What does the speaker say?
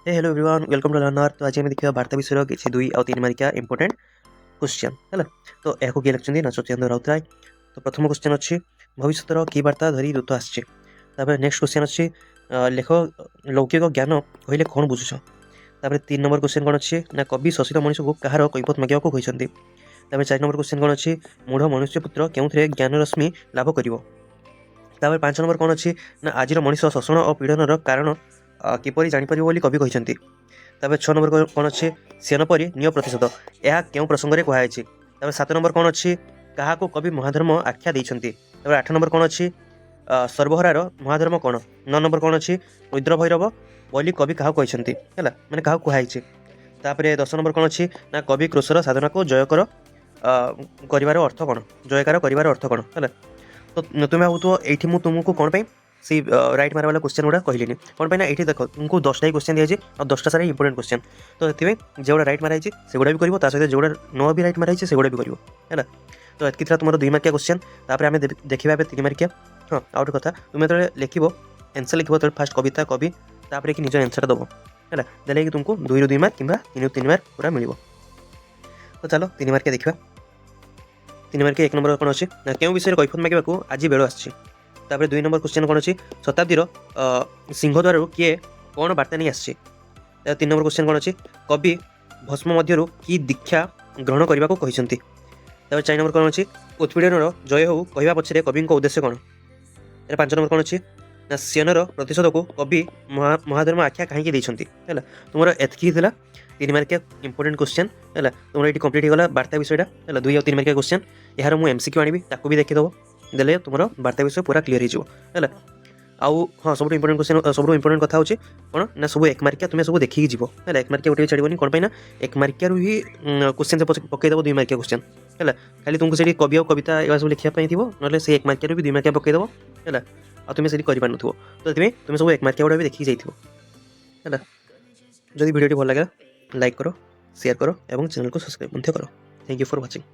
Hello everyone welcome to learner. तो आज आम देखा वार्ता विषय किसी 2 और 3 मार्किया इंपोर्टेंट क्वेश्चन है। तो यह किए लिखुं नचचंद्र राउतराय। तो प्रथम क्वेश्चन अच्छी भविष्य की वार्ता धरी दूत आसचे। नेक्स्ट क्वेश्चन अच्छी लेख लौकिक ज्ञान कहले कौन बुझुछ। 3 नंबर क्वेश्चन कौन अच्छी ना कवि शशित मनीष को कहार कैफत मांगा कहते। 4 नंबर क्वेश्चन कौन अच्छी मूढ़ मनुष्य पुत्र के ज्ञान रश्मि लाभ कर। 5 नंबर कौन अच्छी ना आज मनीष शोषण और पीड़न कारण किपरि जापर बोली कवि कहते। 6 नंबर कौन अच्छे सेन परी निय प्रतिशोध यह क्यों प्रसंग में कहुई। 7 नंबर कौन अच्छी क्या कवि महाधर्म आख्या देते। 8 नंबर कौन अच्छी सर्वहरार महाधर्म कौन। 9 नंबर कौन अच्छी रुद्र भैरव बोली कवि क्या कहते है मैंने क्या कहुई। 10 नंबर कौन अच्छी ना कवि कृषर साधना को जयकर कर अर्थ कौन जयकार कर अर्थ कौन है। तो तुम्हें भाव ये तुमको कौन पे से राइट मार वाला क्वेश्चन गुड़ा कहली कौन पे ना ये देख तुमको 10टा क्वेश्चन दिखाई और 10टा सारा इंपोर्टेंट क्वेश्चन। तो ये जो राइट माराई से गुड़ा भी कर सहित जो न भी राइट माराई से गुड़ा भी कर। तो ये तुम 2 मार्किया क्वेश्चन। आम देखा 3 मार्किया। हाँ आउ गोटे कथा तुम जो लिख एनसर लिख तो फास्ट कविता कवि तापर कि निज एनसर दब है देखे कि तुमको 2 ରୁ 2 मार्क कि 3 ରୁ 3 मार्क पूरा मिल। तो चलो 3 मार्किया देखा। 3 मार्किया 1 नंबर कौन अच्छे क्यों विषय कैफत मांगा आज बेल आसी। 2 नंबर क्वेश्चन कौन अच्छी शताब्दीर सिंहद्वार किए कौन वार्ता नहीं आसी। 3 नंबर क्वेश्चन कौन अच्छी कवि भस्म मध्य कि दीक्षा ग्रहण करने को कहते। 4 नंबर कौन अच्छी उत्पीड़न जय हो कहवा पछरे कवि उद्देश्य कौन। 5 नंबर कौन अच्छी ना सेनर प्रतिशोध को कवि महाधर्म आख्या कहीं है। तुम एतकी 3 मार्किया इंपोर्टेंट क्वेश्चन है। तुम ये कंप्लीट होगा वार्ता विषयटा है 2 और 3 मार्किया क्वेश्चन। यार मुझे एमसीक्यू आनी ताकू भी देखीदेव देले तुम वार्ता विषय पूरा क्लीयर हो। आउ हाँ सब इंपोर्टेंट क्वेश्चन सब इंपोर्टेंट कथा होची कौन ना सब 1 मार्किया तुम सब देखिए जीव है। 1 मार्किया गोटे छाड़बनी कौन ना 1 मार्किया ही क्वेश्चन से पकईदेव 2 मार्किया क्वेश्चन है। खाली तुमको से कवि और कविता या सब लिखापी थी ना से 1 मार्किया भी 2 मार्किया पकईदेव है आ तुम से कर तो तुम सब 1 मार्किया गुड़ा भी देखिए जाइए। जदि वीडियो भल लगे लाइक करो शेयर करो और चैनल को सब्सक्राइब करो। Thank you for watching.